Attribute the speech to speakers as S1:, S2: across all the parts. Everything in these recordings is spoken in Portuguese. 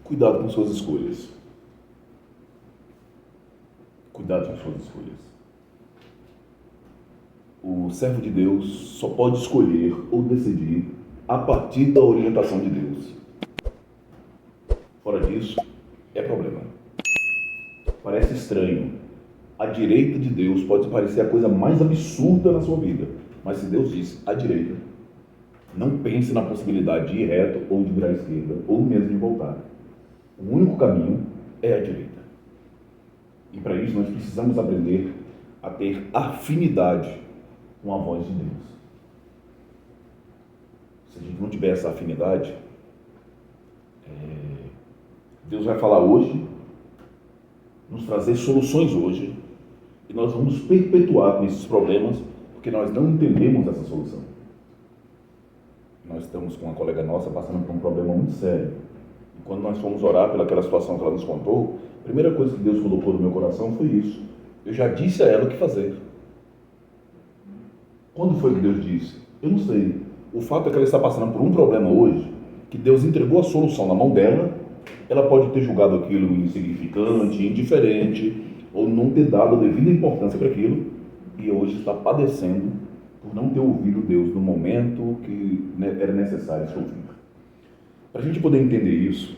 S1: Cuidado com suas escolhas. Cuidado com suas escolhas. O servo de Deus só pode escolher ou decidir a partir da orientação de Deus. Fora disso, é problema. Parece estranho. A direita de Deus pode parecer a coisa mais absurda na sua vida. Mas se Deus disse à direita, não pense na possibilidade de ir reto ou de virar à esquerda, ou mesmo de voltar. O único caminho é a direita. E para isso nós precisamos aprender a ter afinidade com a voz de Deus. Se a gente não tiver essa afinidade, Deus vai falar hoje, nos trazer soluções hoje, e nós vamos perpetuar com esses problemas, porque nós não entendemos essa solução. Nós estamos com uma colega nossa passando por um problema muito sério. E quando nós fomos orar pelaquela situação que ela nos contou, a primeira coisa que Deus colocou no meu coração foi isso. Eu já disse a ela o que fazer. Quando foi que Deus disse? Eu não sei. O fato é que ela está passando por um problema hoje, que Deus entregou a solução na mão dela. Ela pode ter julgado aquilo insignificante, indiferente, ou não ter dado a devida importância para aquilo, e hoje está padecendo por não ter ouvido Deus no momento que era necessário se ouvir. Para a gente poder entender isso,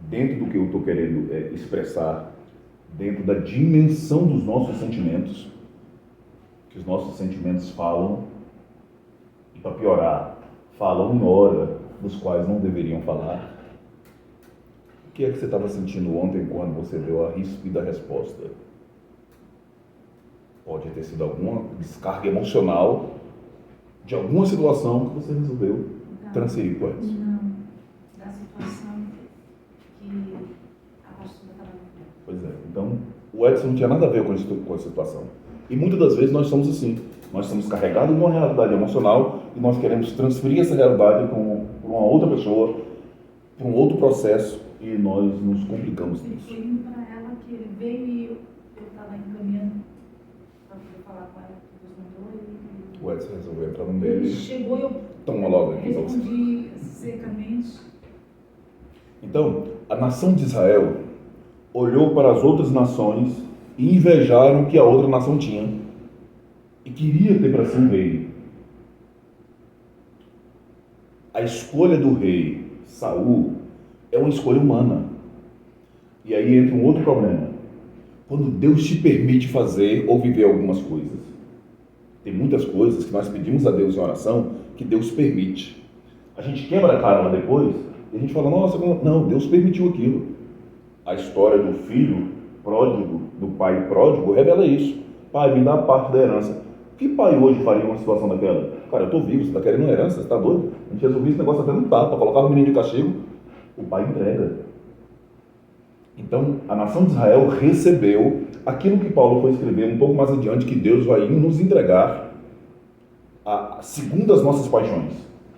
S1: dentro do que eu estou querendo expressar, dentro da dimensão dos nossos sentimentos, que os nossos sentimentos falam, e para piorar, falam em hora dos quais não deveriam falar. O que é que você estava sentindo ontem quando você deu a ríspida resposta? Pode ter sido alguma descarga emocional de alguma situação que você resolveu transferir para isso.
S2: Não, da situação que a pastora estava vivendo.
S1: Pois é, então o Edson não tinha nada a ver com a situação. E muitas das vezes nós somos assim. Nós somos carregados de uma realidade emocional e nós queremos transferir essa realidade para uma outra pessoa, para um outro processo, e nós nos complicamos
S2: Ele
S1: nisso.
S2: foi indo para ela que ele veio e eu estava encaminhando para poder falar com ela, que Deus mandou.
S1: O Edson resolveu entrar no
S2: Ele
S1: meio.
S2: chegou e eu
S1: Toma logo aqui para você.
S2: respondi secamente.
S1: Então, a nação de Israel olhou para as outras nações e invejaram o que a outra nação tinha e queria ter para si um rei. A escolha do rei Saul é uma escolha humana. E aí entra um outro problema. Quando Deus te permite fazer ou viver algumas coisas, tem muitas coisas que nós pedimos a Deus em oração que Deus permite. A gente quebra a cara lá depois e a gente fala, nossa, não, Deus permitiu aquilo. A história do filho pródigo, do pai pródigo, revela isso. Pai, me dá parte da herança. Que pai hoje faria uma situação daquela? Cara, eu estou vivo, você está querendo uma herança, você está doido? A gente resolvia esse negócio até no tapa, colocava o menino de castigo, o pai entrega. Então, a nação de Israel recebeu aquilo que Paulo foi escrever um pouco mais adiante, que Deus vai nos entregar segundo as nossas paixões.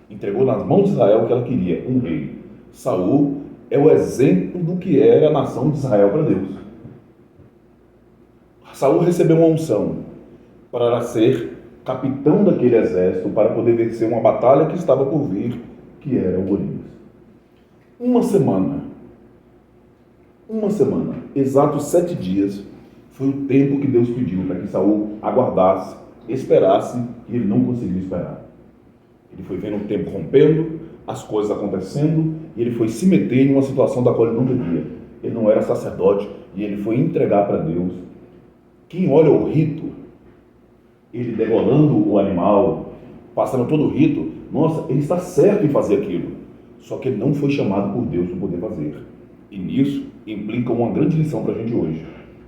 S1: Entregou nas mãos de Israel o que ela queria, um rei. Saul é o exemplo do que era a nação de Israel para Deus. Saul recebeu uma unção para ser capitão daquele exército, para poder vencer uma batalha que estava por vir, que era o Golias. Uma semana, exatos 7 dias, foi o tempo que Deus pediu para que Saul aguardasse, esperasse, e ele não conseguiu esperar. Ele foi vendo o tempo rompendo, as coisas acontecendo, e ele foi se meter em uma situação da qual ele não devia. Ele não era sacerdote, e ele foi entregar para Deus. Quem olha o rito, ele degolando o animal, passando todo o rito, nossa, ele está certo em fazer aquilo. Só que ele não foi chamado por Deus para poder fazer. E nisso implica uma grande lição para a gente hoje.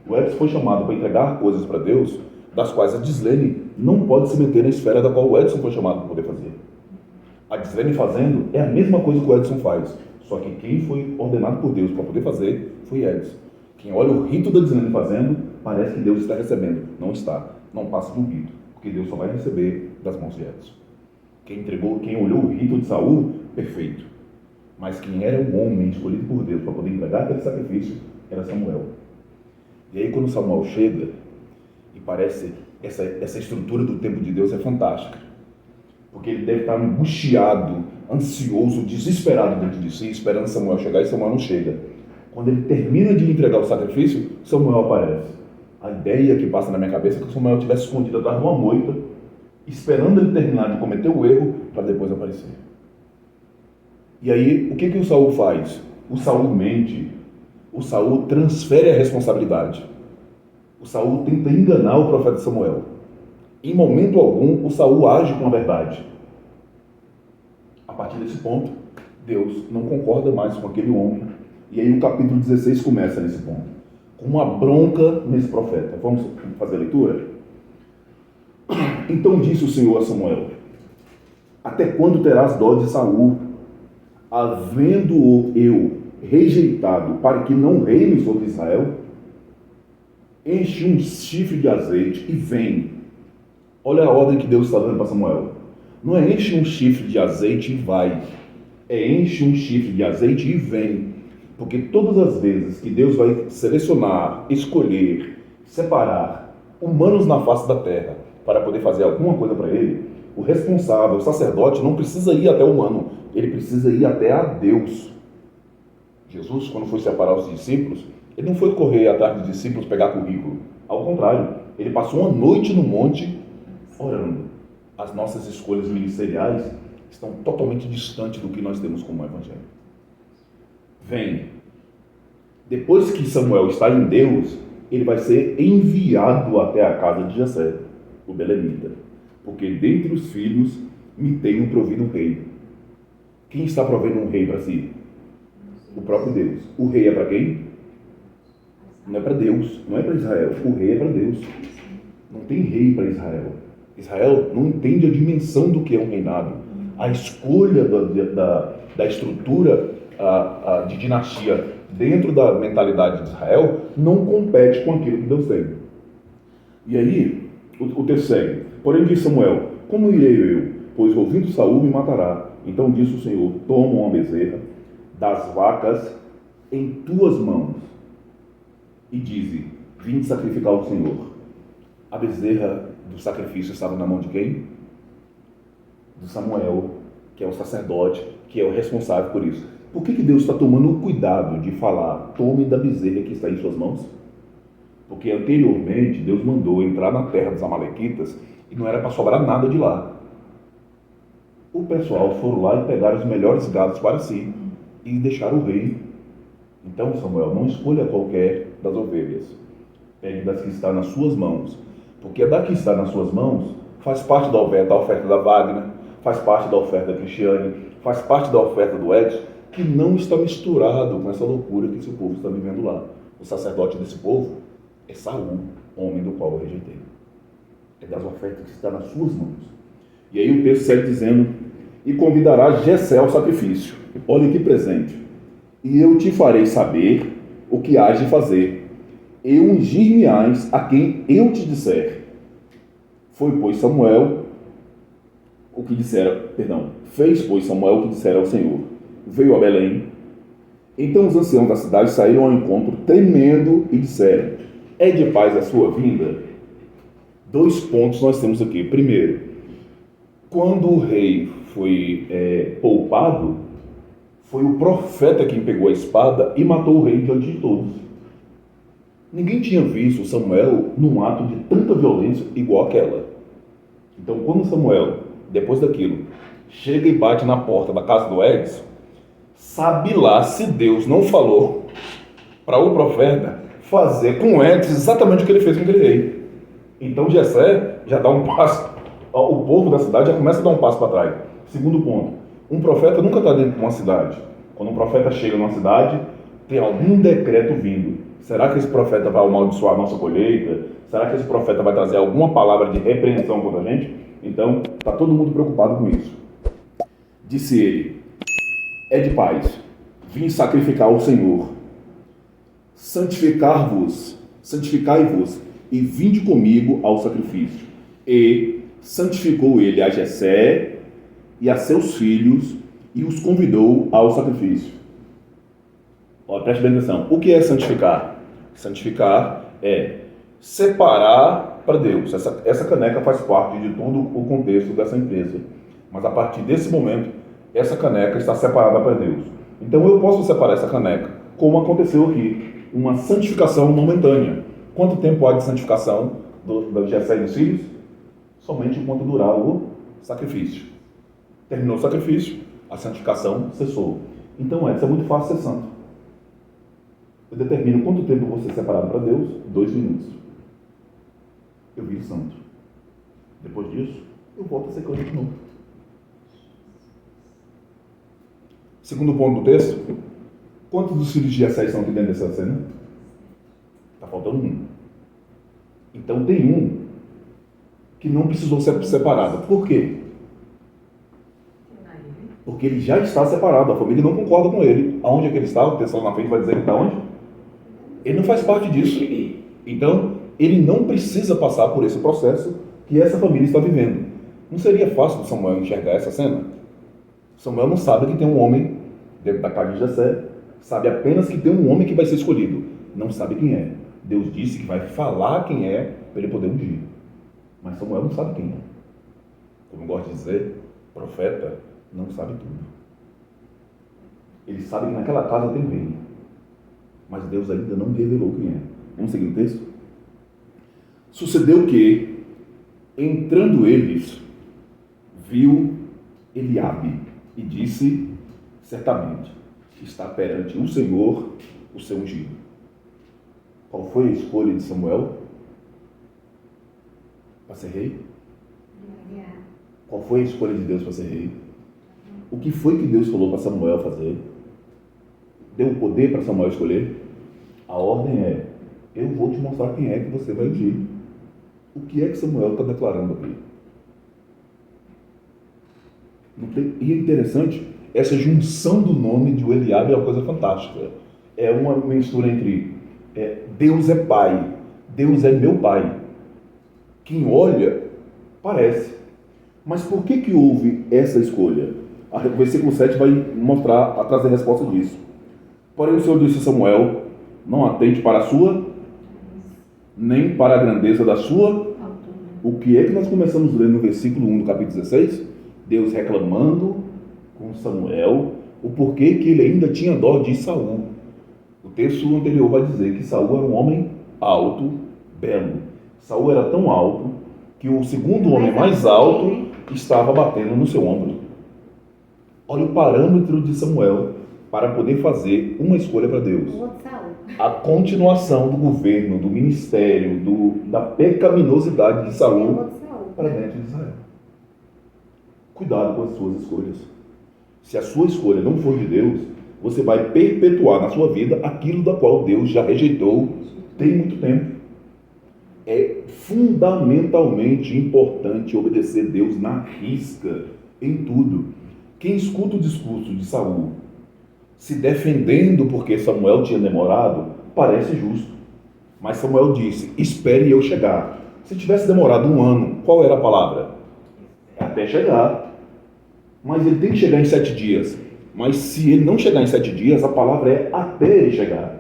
S1: O Edson foi chamado para entregar coisas para Deus, das quais a Dislene não pode se meter na esfera da qual o Edson foi chamado para poder fazer. A Dislene fazendo é a mesma coisa que o Edson faz, só que quem foi ordenado por Deus para poder fazer foi Edson. Quem olha o rito da Dislene fazendo, parece que Deus está recebendo. Não está. Não passa de um rito, porque Deus só vai receber das mãos de Edson. Quem olhou o rito de Saul, perfeito. Mas quem era um homem escolhido por Deus para poder entregar aquele sacrifício era Samuel. E aí quando Samuel chega, e parece essa estrutura do tempo de Deus é fantástica. porque ele deve estar angustiado, ansioso, desesperado dentro de si, esperando Samuel chegar, e Samuel não chega. Quando ele termina de entregar o sacrifício, Samuel aparece. A ideia que passa na minha cabeça é que Samuel estivesse escondido atrás de uma moita, esperando ele terminar de cometer o erro, para depois aparecer. E aí, o que o Saul faz? O Saul mente, o Saul transfere a responsabilidade. O Saul tenta enganar o profeta Samuel. Em momento algum, o Saul age com a verdade. A partir desse ponto, Deus não concorda mais com aquele homem. E aí o capítulo 16 começa nesse ponto, com uma bronca nesse profeta. Vamos fazer a leitura? Então disse o Senhor a Samuel: até quando terás dó de Saul, havendo-o eu rejeitado, para que não reine sobre Israel? Enche um chifre de azeite e vem. Olha a ordem que Deus está dando para Samuel. Não é enche um chifre de azeite e vai. É enche um chifre de azeite e vem. Porque todas as vezes que Deus vai selecionar, escolher, separar humanos na face da terra para poder fazer alguma coisa para ele, o responsável, o sacerdote, não precisa ir até o humano, ele precisa ir até a Deus. Jesus, quando foi separar os discípulos, ele não foi correr atrás dos discípulos pegar currículo. Ao contrário, ele passou uma noite no monte orando. As nossas escolhas ministeriais estão totalmente distantes do que nós temos como evangelho. Vem. Depois que Samuel está em Deus, ele vai ser enviado até a casa de Jessé, o belemita, porque dentre os filhos me tenho provido um rei. Quem está provendo um rei para si? O próprio Deus. O rei é para quem? Não é para Deus, não é para Israel. O rei é para Deus. Não tem rei para Israel. Israel não entende a dimensão do que é um reinado. A escolha da estrutura de dinastia dentro da mentalidade de Israel não compete com aquilo que Deus tem. E aí, o texto segue. Porém disse Samuel: como irei eu? Pois ouvindo Saul me matará. Então disse o Senhor: toma uma bezerra das vacas em tuas mãos e dize: vim sacrificar ao Senhor. A bezerra do sacrifício estava na mão de quem? De Samuel, que é o sacerdote, que é o responsável por isso. Por que Deus está tomando o cuidado de falar: tome da bezerra que está em suas mãos? Porque anteriormente Deus mandou entrar na terra dos amalequitas e não era para sobrar nada de lá. O pessoal foram lá e pegaram os melhores gados para si e deixaram o rei. Então, Samuel, não escolha qualquer das ovelhas. Pegue das que está nas suas mãos. Porque a da que está nas suas mãos faz parte da oferta da Wagner, faz parte da oferta da Cristiane, faz parte da oferta do Edson, que não está misturado com essa loucura que esse povo está vivendo lá. O sacerdote desse povo é Saul, homem do qual eu rejeitei. É das ofertas que está nas suas mãos. E aí o texto segue dizendo: e convidará Jessé ao sacrifício. Olha que presente. E eu te farei saber o que hás de fazer. E ungir-me-ás a quem eu te disser. Foi, pois, Samuel o que dissera, fez, pois, Samuel o que dissera ao Senhor. Veio a Belém. Então os anciãos da cidade saíram ao encontro, tremendo, e disseram: é de paz a sua vinda? 2 pontos nós temos aqui. Primeiro, quando o rei foi poupado, foi o profeta quem pegou a espada e matou o rei diante de todos. Ninguém tinha visto Samuel num ato de tanta violência igual aquela. Então, quando Samuel, depois daquilo, chega e bate na porta da casa do Edson, sabe lá se Deus não falou para o profeta fazer com Edson exatamente o que ele fez com aquele rei. Então, Jessé já dá um passo, o povo da cidade já começa a dar um passo para trás. Segundo ponto, um profeta nunca está dentro de uma cidade. Quando um profeta chega numa cidade, tem algum decreto vindo. Será que esse profeta vai amaldiçoar a nossa colheita? Será que esse profeta vai trazer alguma palavra de repreensão contra a gente? Então, está todo mundo preocupado com isso. Disse ele: é de paz, vim sacrificar ao Senhor. Santificai-vos e vinde comigo ao sacrifício. E santificou ele a Jessé e a seus filhos e os convidou ao sacrifício. Preste bem atenção. O que é santificar? Santificar é separar para Deus. Essa caneca faz parte de todo o contexto dessa empresa. Mas a partir desse momento, essa caneca está separada para Deus. Então eu posso separar essa caneca, como aconteceu aqui, uma santificação momentânea. Quanto tempo há de santificação do Jessé e dos filhos? Somente enquanto durar o sacrifício. Terminou o sacrifício, a santificação cessou. Então, Edson, é muito fácil ser santo. Eu determino quanto tempo eu vou ser separado para Deus, 2 minutos. Eu viro santo. Depois disso, eu volto a ser crente de novo. Segundo ponto do texto, quantos dos filhos de Jessé estão aqui dentro dessa cena? Está faltando um. Então tem um que não precisou ser separado. Por quê? Porque ele já está separado, a família não concorda com ele. Aonde é que ele está? O texto lá na frente vai dizer que está onde? Ele não faz parte disso. Então, ele não precisa passar por esse processo que essa família está vivendo. Não seria fácil de Samuel enxergar essa cena? Samuel não sabe que tem um homem dentro da casa de Jessé, sabe apenas que tem um homem que vai ser escolhido. Não sabe quem é. Deus disse que vai falar quem é para ele poder ungir. Mas Samuel não sabe quem é. Como eu gosto de dizer, profeta não sabe tudo. Ele sabe que naquela casa tem um rei, mas Deus ainda não revelou quem é. Vamos seguir o texto? Sucedeu que, entrando eles, viu Eliabe e disse, certamente, está perante o Senhor o seu ungido. Qual foi a escolha de Samuel para ser rei? Qual foi a escolha de Deus para ser rei? O que foi que Deus falou para Samuel fazer? Deu o poder para Samuel escolher? A ordem é, eu vou te mostrar quem é que você vai ungir. O que é que Samuel está declarando aqui? E é interessante, essa junção do nome de Eliabe é uma coisa fantástica. É uma mistura entre Deus é pai, Deus é meu pai. Quem olha, parece. Mas por que houve essa escolha? O versículo 7 vai mostrar, trazer a resposta disso. Porém o Senhor disse a Samuel, não atente para a sua, nem para a grandeza da sua. O que é que nós começamos a ler no versículo 1 do capítulo 16? Deus reclamando com Samuel o porquê que ele ainda tinha dó de Saul. O texto anterior vai dizer que Saul era um homem alto, belo. Saul era tão alto que o segundo homem mais alto estava batendo no seu ombro. Olha o parâmetro de Samuel para poder fazer uma escolha para Deus. A continuação do governo, do ministério, da pecaminosidade de Saul para dentro de Israel. Cuidado com as suas escolhas. Se a sua escolha não for de Deus, você vai perpetuar na sua vida aquilo da qual Deus já rejeitou tem muito tempo. É fundamentalmente importante obedecer Deus na risca, em tudo. Quem escuta o discurso de Saul se defendendo porque Samuel tinha demorado, parece justo. Mas Samuel disse, espere eu chegar. Se tivesse demorado 1 ano, qual era a palavra? Até chegar. Mas ele tem que chegar em 7 dias. Mas se ele não chegar em 7 dias, a palavra é até ele chegar.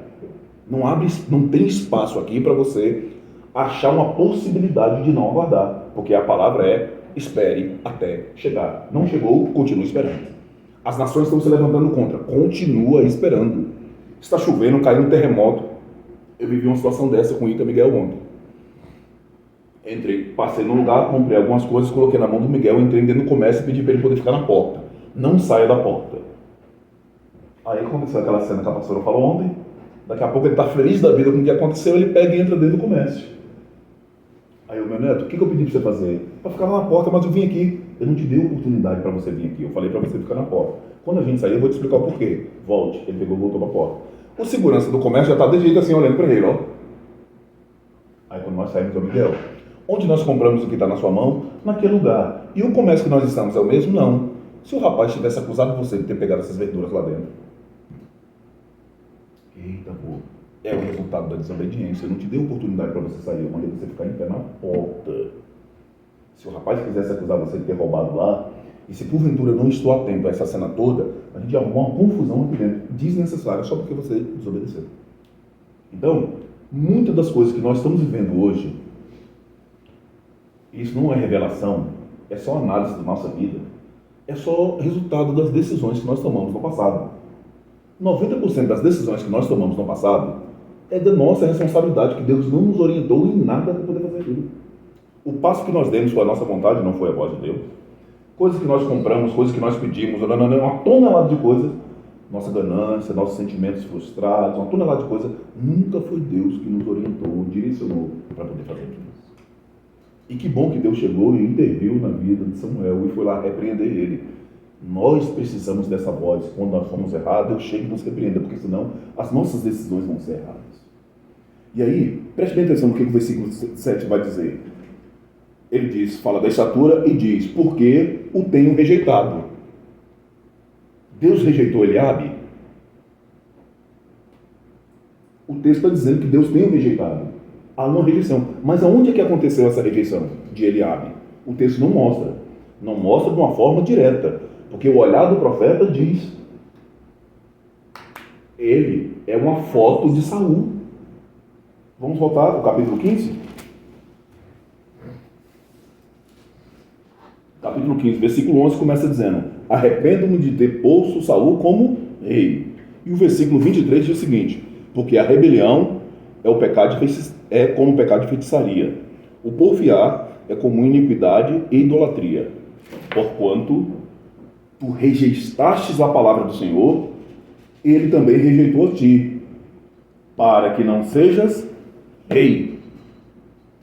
S1: Não tem espaço aqui para você achar uma possibilidade de não aguardar. Porque a palavra é espere até chegar. Não chegou, continue esperando. As nações estão se levantando contra. Continua esperando. Está chovendo, caiu um terremoto. Eu vivi uma situação dessa com o Ita Miguel ontem. Passei no lugar, comprei algumas coisas, coloquei na mão do Miguel, entrei dentro do comércio e pedi para ele poder ficar na porta. Não saia da porta. Aí aconteceu aquela cena que a pastora falou ontem. Daqui a pouco ele está feliz da vida com o que aconteceu, ele pega e entra dentro do comércio. Aí eu, meu neto, o que eu pedi para você fazer? Para ficar lá na porta, mas eu vim aqui. Eu não te dei oportunidade para você vir aqui. Eu falei para você ficar na porta. Quando a gente sair, eu vou te explicar o porquê. Volte. Ele pegou e voltou para a porta. O segurança do comércio já está de jeito assim, olhando para ele, ó. Aí quando nós saímos, eu, Miguel, onde nós compramos o que está na sua mão? Naquele lugar. E o comércio que nós estamos é o mesmo? Não. Se o rapaz tivesse acusado você de ter pegado essas verduras lá dentro. Eita, pô. É o resultado da desobediência. Eu não te dei oportunidade para você sair. Eu mandei você ficar em pé na porta. Se o rapaz quisesse acusar você de ter roubado lá, e se porventura eu não estou atento a essa cena toda, a gente arrumou uma confusão aqui dentro, desnecessária, só porque você desobedeceu. Então, muitas das coisas que nós estamos vivendo hoje, isso não é revelação, é só análise da nossa vida. é só resultado das decisões que nós tomamos no passado. 90% das decisões que nós tomamos no passado é da nossa responsabilidade, que Deus não nos orientou em nada para poder fazer aquilo. O passo que nós demos foi a nossa vontade, não foi a voz de Deus. Coisas que nós compramos, coisas que nós pedimos, uma tonelada de coisas. Nossa ganância, nossos sentimentos frustrados, uma tonelada de coisas. Nunca foi Deus que nos orientou, direcionou para poder fazer aquilo. E que bom que Deus chegou e interviu na vida de Samuel e foi lá repreender ele. Nós precisamos dessa voz. Quando nós formos errados, Deus chega e nos repreenda, porque senão as nossas decisões vão ser erradas. E aí, preste bem atenção no que o versículo 7 vai dizer. Ele diz, fala da estatura e diz, porque o tenho rejeitado. Deus rejeitou Eliabe? O texto está dizendo que Deus tem o rejeitado. Há uma rejeição. Mas aonde é que aconteceu essa rejeição de Eliabe? O texto não mostra. Não mostra de uma forma direta. Porque o olhar do profeta diz, ele é uma foto de Saul. Vamos voltar ao capítulo 15? Capítulo 15, versículo 11 começa dizendo, arrependo-me de ter posto Saul como rei. E o versículo 23 diz o seguinte, porque a rebelião é como o pecado de feitiçaria. O porfiar é como iniquidade e idolatria. Porquanto tu rejeitaste a palavra do Senhor, ele também rejeitou a ti, para que não sejas rei.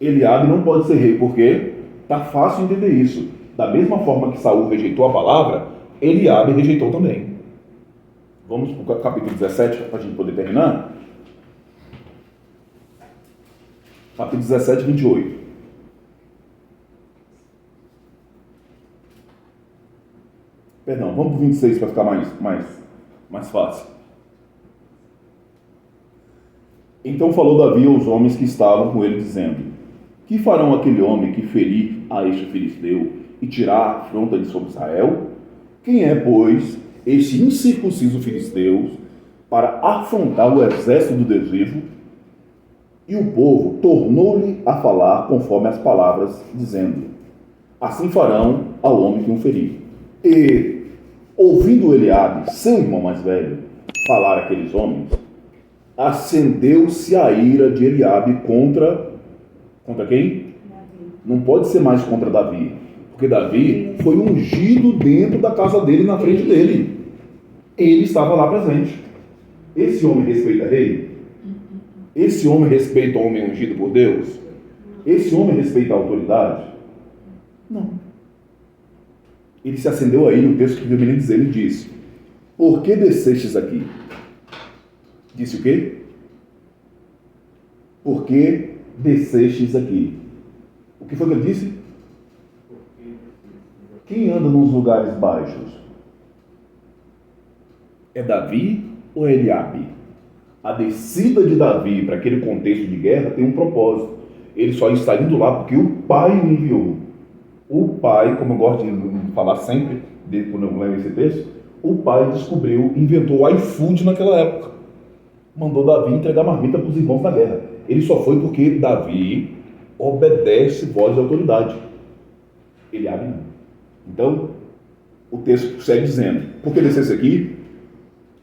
S1: Eliabe não pode ser rei, porque está fácil entender isso. Da mesma forma que Saul rejeitou a palavra, Eliabe rejeitou também. Vamos para o capítulo 17 para a gente poder terminar? Capítulo 17, 28. Perdão, vamos para o 26 para ficar mais fácil. Então falou Davi aos homens que estavam com ele, dizendo, que farão aquele homem que ferir a este filisteu e tirar a afronta de sobre Israel? Quem é, pois, este incircunciso filisteu para afrontar o exército do Deus vivo? E o povo tornou-lhe a falar conforme as palavras, dizendo, assim farão ao homem que o ferir. E, ouvindo Eliabe, seu irmão mais velho, falar aqueles homens, acendeu-se a ira de Eliabe contra quem? Não pode ser mais contra Davi, porque Davi foi ungido dentro da casa dele, na frente dele. Ele estava lá presente. Esse homem respeita rei? Esse homem respeita o homem ungido por Deus? Esse homem respeita a autoridade? Não. Ele se acendeu a ele, o texto que deveria dizer, ele disse, por que descestes aqui? Disse o quê? Por que descestes aqui? O que foi que ele disse? Quem anda nos lugares baixos? É Davi ou é Eliabe? A descida de Davi para aquele contexto de guerra tem um propósito. Ele só está indo lá porque o pai o enviou. O pai, como eu gosto de falar sempre, quando eu leio esse texto, o pai descobriu, inventou o iFood naquela época. Mandou Davi entregar marmita para os irmãos na guerra. Ele só foi porque Davi obedece voz de autoridade. Eliabe não. Então, o texto segue dizendo, por que descesse aqui?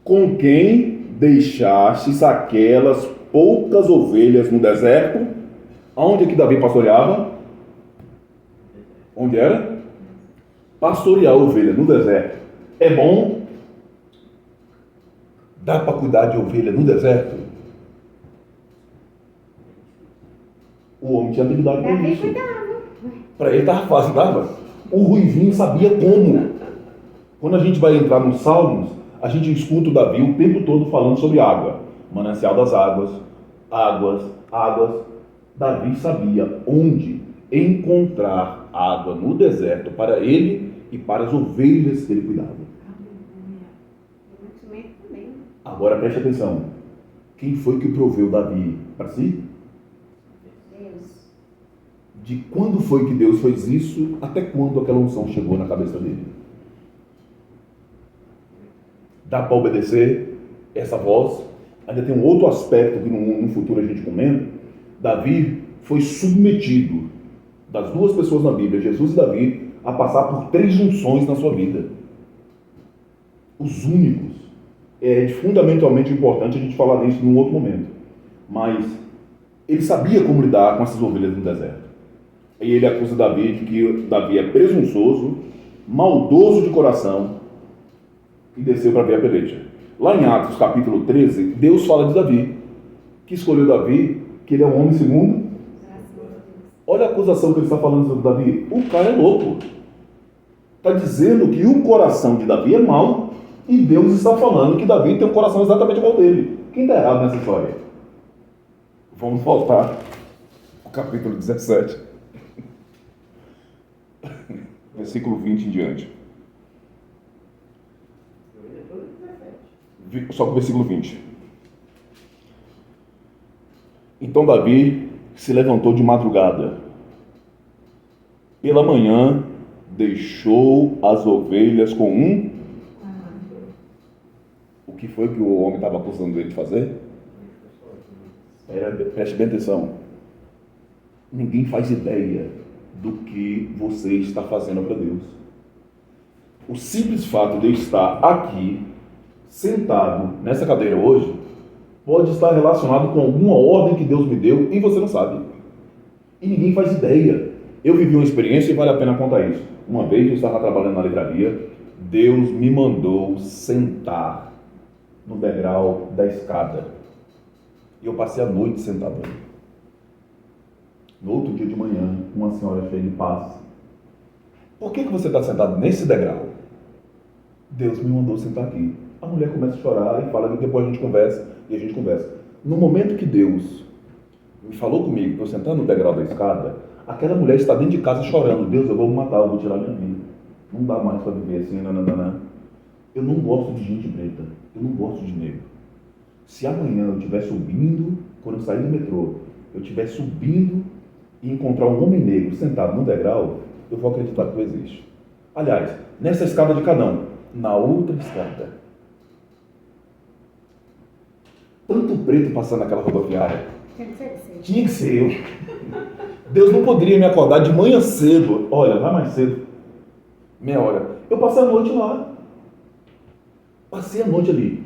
S1: Com quem deixastes aquelas poucas ovelhas no deserto? Aonde é que Davi pastoreava? Onde era? Pastorear a ovelha no deserto. É bom? Dá para cuidar de ovelha no deserto? O homem tinha habilidade para isso. Para ele estava fácil, dava. O Ruivinho sabia como. Quando a gente vai entrar nos Salmos, a gente escuta o Davi o tempo todo falando sobre água. Manancial das águas, águas. Davi sabia onde encontrar água no deserto para ele e para as ovelhas que ele cuidava. Agora preste atenção. Quem foi que proveu Davi para si?
S3: Deus.
S1: De quando foi que Deus fez isso, até quando aquela unção chegou na cabeça dele? Dá para obedecer essa voz? Ainda tem um outro aspecto que no futuro a gente comenta. Davi foi submetido, das duas pessoas na Bíblia, Jesus e Davi, a passar por 3 junções na sua vida. Os únicos. É fundamentalmente importante a gente falar nisso num outro momento. Mas ele sabia como lidar com essas ovelhas no deserto. E ele acusa Davi de que Davi é presunçoso, maldoso de coração e desceu para ver a peleja. Lá em Atos capítulo 13, Deus fala de Davi, que escolheu Davi, que ele é um homem segundo. Olha a acusação que ele está falando sobre Davi. O cara é louco. Está dizendo que o coração de Davi é mau e Deus está falando que Davi tem um coração exatamente igual ao dele. Quem está errado nessa história? Vamos voltar ao capítulo 17, versículo 20 em diante. Só com o versículo 20. Então Davi se levantou de madrugada. Pela manhã, deixou as ovelhas com um... O que foi que o homem estava acusando ele de fazer? Preste bem atenção. Ninguém faz ideia do que você está fazendo para Deus. O simples fato de eu estar aqui, sentado nessa cadeira hoje, pode estar relacionado com alguma ordem que Deus me deu e você não sabe. E ninguém faz ideia. Eu vivi uma experiência e vale a pena contar isso. Uma vez eu estava trabalhando na livraria, Deus me mandou sentar no degrau da escada. E eu passei a noite sentado ali. No outro dia de manhã, uma senhora cheia de paz. Por que você está sentado nesse degrau? Deus me mandou sentar aqui. A mulher começa a chorar e fala que depois a gente conversa. E a gente conversa. No momento que Deus me falou comigo para eu sentar no degrau da escada, aquela mulher está dentro de casa chorando. Deus, eu vou me matar, eu vou tirar minha vida. Não dá mais para viver assim, nananana. Eu não gosto de gente preta. Eu não gosto de negro. Se amanhã eu estiver subindo, quando eu sair do metrô, eu estiver subindo e encontrar um homem negro sentado no degrau, eu vou acreditar que não existe. Aliás, nessa escada de Cadão, na outra escada, tanto preto passando naquela rodoviária, tinha que ser eu. Deus não poderia me acordar de manhã cedo. Olha, vai mais cedo, meia hora. Eu passei a noite lá. Passei a noite ali.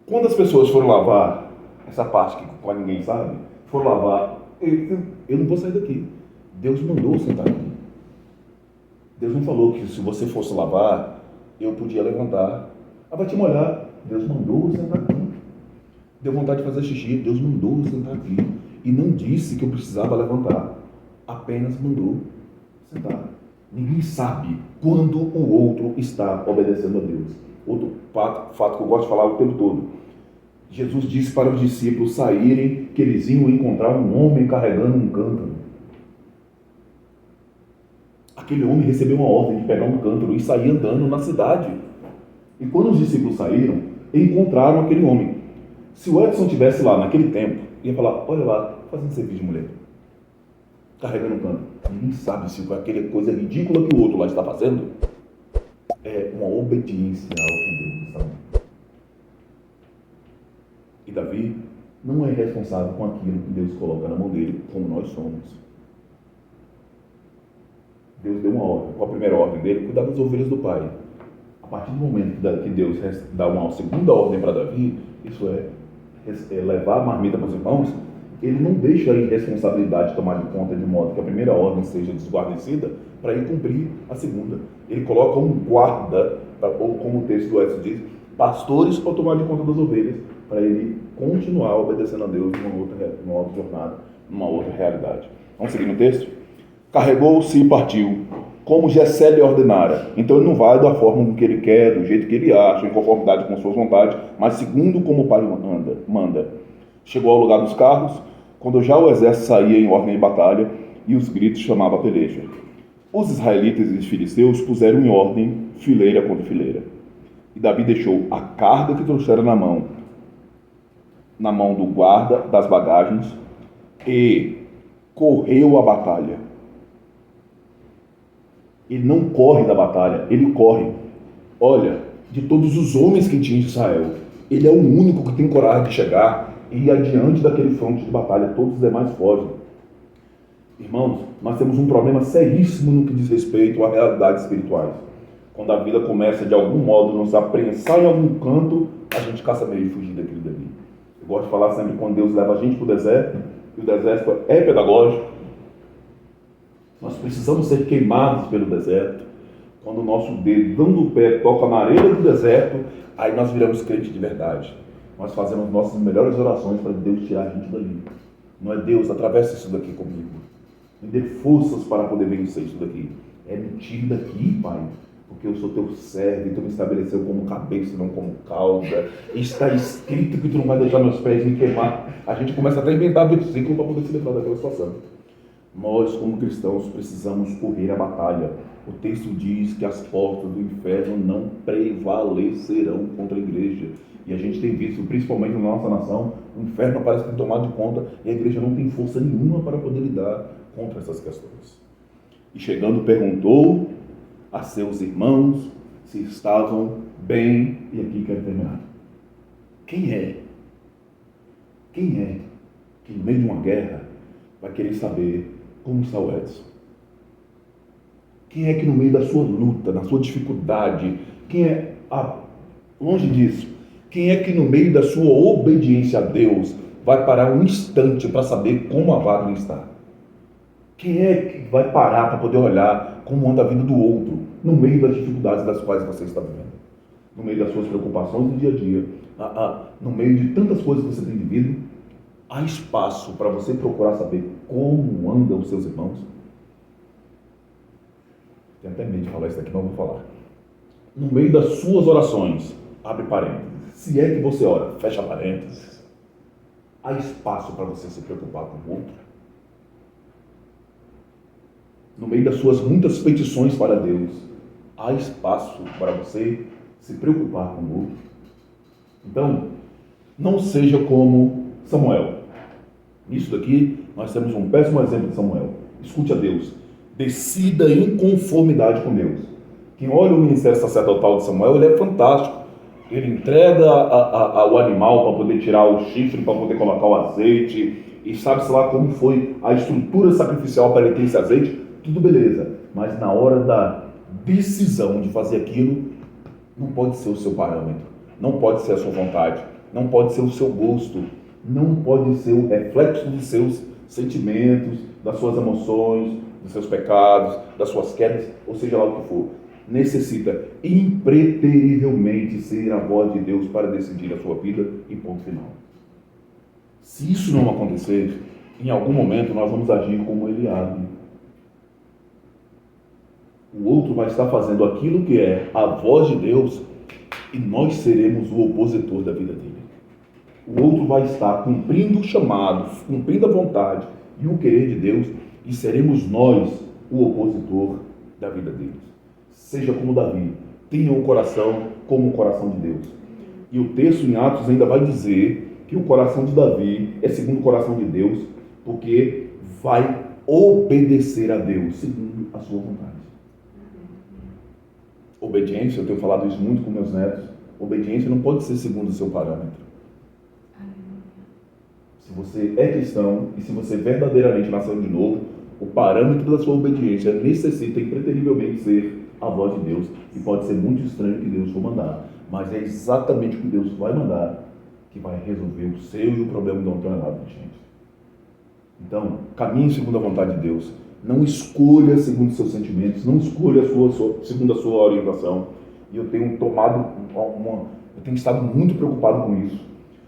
S1: Quando as pessoas foram lavar, essa parte que quase ninguém sabe, foram lavar, eu não vou sair daqui. Deus mandou eu sentar aqui. Deus não falou que se você fosse lavar, eu podia levantar. Ah, vai te molhar. Deus mandou eu sentar aqui. Deu vontade de fazer xixi. Deus mandou eu sentar aqui. E não disse que eu precisava levantar. Apenas mandou sentar. Ninguém sabe quando o outro está obedecendo a Deus. Outro fato que eu gosto de falar o tempo todo. Jesus disse para os discípulos saírem, que eles iam encontrar um homem carregando um cântaro. Aquele homem recebeu uma ordem de pegar um cântaro e sair andando na cidade. E quando os discípulos saíram, encontraram aquele homem. Se o Edson estivesse lá naquele tempo, ia falar, olha lá, fazendo serviço de mulher, carregando um cântaro. Ninguém sabe se aquela coisa ridícula que o outro lá está fazendo é uma obediência ao que Deus está dando. E Davi não é responsável com aquilo que Deus coloca na mão dele, como nós somos. Deus deu uma ordem. Qual a primeira ordem dele? Cuidar das ovelhas do pai. A partir do momento que Deus dá uma segunda ordem para Davi, isso é levar a marmita para os irmãos, ele não deixa a irresponsabilidade tomar de conta de modo que a primeira ordem seja desguarnecida para ele cumprir a segunda. Ele coloca um guarda, ou como o texto do Edson diz, pastores para tomar de conta das ovelhas, para ele continuar obedecendo a Deus numa outra jornada, numa outra realidade. Vamos seguir no texto? Carregou-se e partiu, como Jessé lhe ordenara. Então ele não vai da forma que ele quer, do jeito que ele acha, em conformidade com suas vontades, mas segundo como o pai manda. Chegou ao lugar dos carros, quando já o exército saía em ordem de batalha, e os gritos chamavam a peleja. Os israelitas e os filisteus puseram em ordem, fileira contra fileira. E Davi deixou a carga que trouxera na mão do guarda das bagagens, e correu a batalha. Ele não corre da batalha, ele corre. Olha, de todos os homens que tinha em Israel, ele é o único que tem coragem de chegar e ir adiante daquele fronte de batalha. Todos os demais fogem. Irmãos, nós temos um problema seríssimo no que diz respeito a realidades espirituais. Quando a vida começa de algum modo nos aprensar em algum canto, a gente caça meio de fugir daquilo dali. Eu gosto de falar sempre quando Deus leva a gente para o deserto, e o deserto é pedagógico. Nós precisamos ser queimados pelo deserto. Quando o nosso dedão do pé toca na areia do deserto, aí nós viramos crentes de verdade. Nós fazemos nossas melhores orações para Deus tirar a gente dali. Não é Deus, atravessa isso daqui comigo. Me dê forças para poder vencer isso daqui. É me tire daqui, Pai, porque eu sou teu servo e tu me estabeleceu como cabeça e não como cauda. Está escrito que tu não vai deixar meus pés me queimar. A gente começa até a inventar versículo para poder se livrar daquela situação. Nós, como cristãos, precisamos correr a batalha. O texto diz que as portas do inferno não prevalecerão contra a igreja. E a gente tem visto, principalmente na nossa nação, o inferno parece ter tomado de conta e a igreja não tem força nenhuma para poder lidar contra essas questões. E chegando, perguntou a seus irmãos se estavam bem. E aqui quero terminar. Quem é que no meio de uma guerra vai querer saber como está o Edson? Quem é que no meio da sua luta, na sua dificuldade, longe disso, quem é que no meio da sua obediência a Deus vai parar um instante para saber como a Wagner está? Quem é que vai parar para poder olhar como anda a vida do outro, no meio das dificuldades das quais você está vivendo? No meio das suas preocupações do dia a dia, no meio de tantas coisas que você tem vivido, há espaço para você procurar saber como andam os seus irmãos? Tenho até medo de falar isso daqui, mas vou falar. No meio das suas orações, abre parênteses. Se é que você ora, fecha parênteses. Há espaço para você se preocupar com o outro? No meio das suas muitas petições para Deus, há espaço para você se preocupar com o outro? Então, não seja como Samuel. Nisso daqui, nós temos um péssimo exemplo de Samuel. Escute a Deus. Decida em conformidade com Deus. Quem olha o ministério sacerdotal de Samuel, ele é fantástico. Ele entrega o animal para poder tirar o chifre, para poder colocar o azeite, e sabe-se lá como foi a estrutura sacrificial para ele ter esse azeite, tudo beleza. Mas na hora da decisão de fazer aquilo, não pode ser o seu parâmetro, não pode ser a sua vontade, não pode ser o seu gosto, não pode ser o reflexo dos seus sentimentos, das suas emoções, dos seus pecados, das suas quedas, ou seja lá o que for. Necessita impreterivelmente ser a voz de Deus para decidir a sua vida e ponto final. Se isso não acontecer, em algum momento nós vamos agir como Eliabe. O outro vai estar fazendo aquilo que é a voz de Deus e nós seremos o opositor da vida dele. O outro vai estar cumprindo o chamado, cumprindo a vontade e o querer de Deus e seremos nós o opositor da vida deles. Seja como Davi, tenha o coração como o coração de Deus. E o texto em Atos ainda vai dizer que o coração de Davi é segundo o coração de Deus, porque vai obedecer a Deus segundo a sua vontade. Obediência, eu tenho falado isso muito com meus netos, obediência não pode ser segundo o seu parâmetro. Se você é cristão e se você verdadeiramente nasceu de novo, o parâmetro da sua obediência necessita impreterivelmente ser a voz de Deus, e pode ser muito estranho que Deus for mandar, mas é exatamente o que Deus vai mandar que vai resolver o seu e o problema de uma tonelada de gente. Então, caminhe segundo a vontade de Deus. Não escolha segundo os seus sentimentos, não escolha segundo a sua orientação. E eu tenho estado muito preocupado com isso.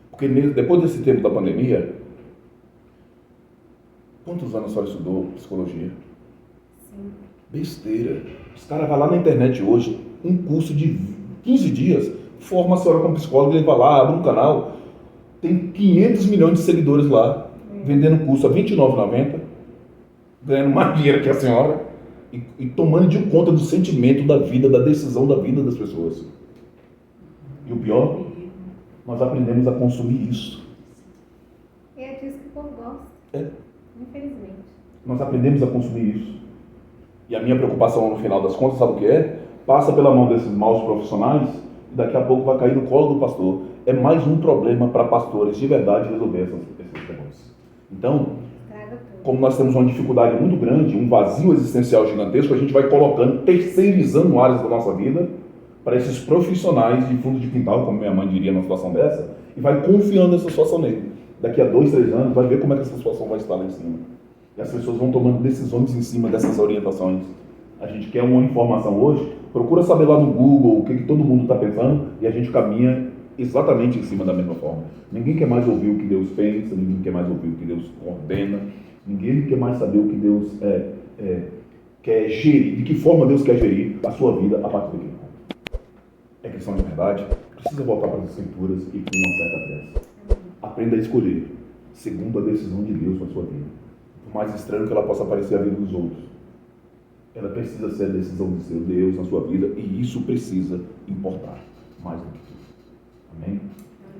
S1: Porque depois desse tempo da pandemia, quantos anos a senhora estudou psicologia?
S3: Sim.
S1: Besteira. Os caras vão lá na internet hoje, um curso de 15 dias, forma a senhora como psicóloga, ele vai lá, abre um canal, tem 500 milhões de seguidores lá, vendendo curso a R$ 29,90, ganhando mais dinheiro que a senhora e tomando de conta do sentimento da vida, da decisão da vida das pessoas. E o pior, nós aprendemos a consumir isso.
S3: É disso que o povo gosta. Infelizmente.
S1: Nós aprendemos a consumir isso. E a minha preocupação no final das contas, sabe o que é? Passa pela mão desses maus profissionais e daqui a pouco vai cair no colo do pastor. É mais um problema para pastores de verdade resolver esses negócios. Então,
S3: Estraga tudo.
S1: como nós temos uma dificuldade muito grande, um vazio existencial gigantesco, a gente vai colocando, terceirizando áreas da nossa vida para esses profissionais de fundo de quintal, como minha mãe diria numa situação dessa, e vai confiando essa situação nele. Daqui a 2, 3 anos, vai ver como é que essa situação vai estar lá em cima. E as pessoas vão tomando decisões em cima dessas orientações. A gente quer uma informação hoje, procura saber lá no Google o que todo mundo está pensando e a gente caminha exatamente em cima da mesma forma. Ninguém quer mais ouvir o que Deus pensa, ninguém quer mais ouvir o que Deus ordena, ninguém quer mais saber o que Deus quer gerir, de que forma Deus quer gerir a sua vida a partir daquele ponto. É questão de verdade, precisa voltar para as Escrituras e com uma certa pressa. Aprenda a escolher, segundo a decisão de Deus para a sua vida. Por mais estranho que ela possa parecer a vida dos outros, ela precisa ser a decisão de seu Deus na sua vida e isso precisa importar mais do que tudo. Amém?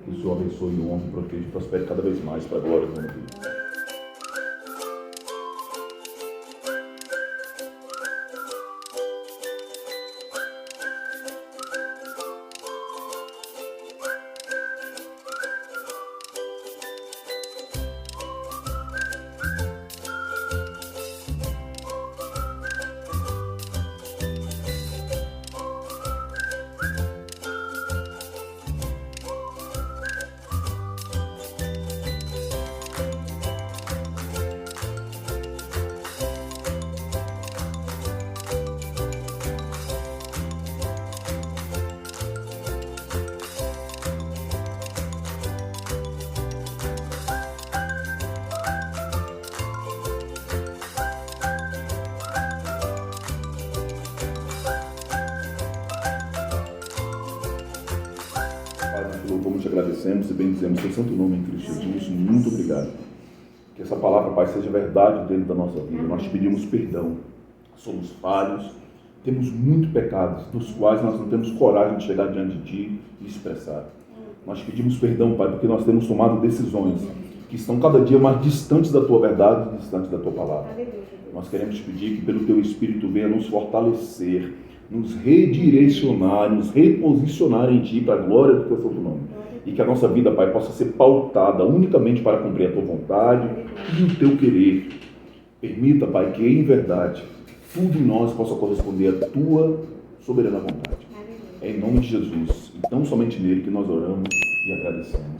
S1: Que o Senhor abençoe, honre, proteja e prospere cada vez mais para a glória do nome de Deus. Como te agradecemos e bendizemos seu santo nome em Cristo Jesus. Muito obrigado. Que essa palavra, Pai, seja verdade dentro da nossa vida. Nós te pedimos perdão. Somos falhos, temos muitos pecados, dos quais nós não temos coragem de chegar diante de Ti e expressar. Nós te pedimos perdão, Pai, porque nós temos tomado decisões que estão cada dia mais distantes da Tua verdade e distantes da Tua palavra. Nós queremos te pedir que pelo Teu Espírito venha nos fortalecer, nos redirecionar, nos reposicionar em Ti para a glória do Teu santo nome. E que a nossa vida, Pai, possa ser pautada unicamente para cumprir a Tua vontade e o Teu querer. Permita, Pai, que em verdade tudo em nós possa corresponder à Tua soberana vontade. É em nome de Jesus, e tão somente nele que nós oramos e agradecemos.